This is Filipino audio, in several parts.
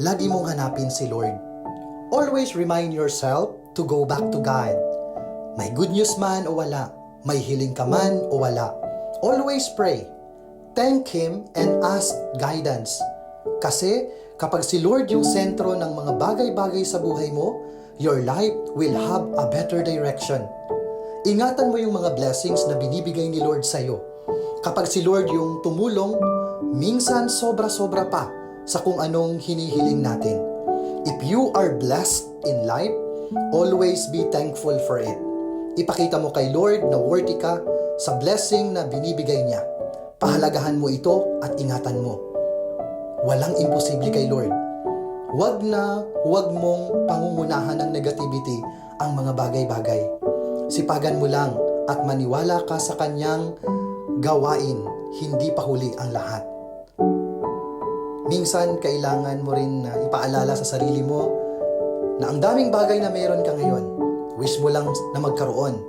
lagi mong hanapin si Lord. Always remind yourself to go back to God. May good news man o wala, may healing ka man o wala, always pray. Thank Him and ask guidance. Kasi kapag si Lord yung sentro ng mga bagay-bagay sa buhay mo, your life will have a better direction. Ingatan mo yung mga blessings na binibigay ni Lord sa'yo. Kapag si Lord yung tumulong, minsan sobra-sobra pa sa kung anong hinihiling natin. If you are blessed in life, always be thankful for it. Ipakita mo kay Lord na worthy ka sa blessing na binibigay niya. Pahalagahan mo ito at ingatan mo. Walang imposible kay Lord. Huwag mong pangungunahan ng negativity ang mga bagay-bagay. Sipagan mo lang at maniwala ka sa kanyang gawain, hindi pa huli ang lahat. Minsan, kailangan mo rin na ipaalala sa sarili mo na ang daming bagay na meron ka ngayon, wish mo lang na magkaroon.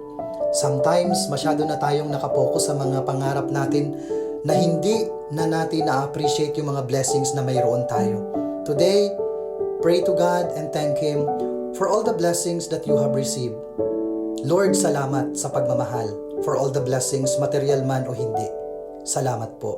Sometimes, masyado na tayong nakapokus sa mga pangarap natin na hindi na natin na-appreciate yung mga blessings na mayroon tayo. Today, pray to God and thank Him for all the blessings that you have received. Lord, salamat sa pagmamahal for all the blessings, material man o hindi. Salamat po.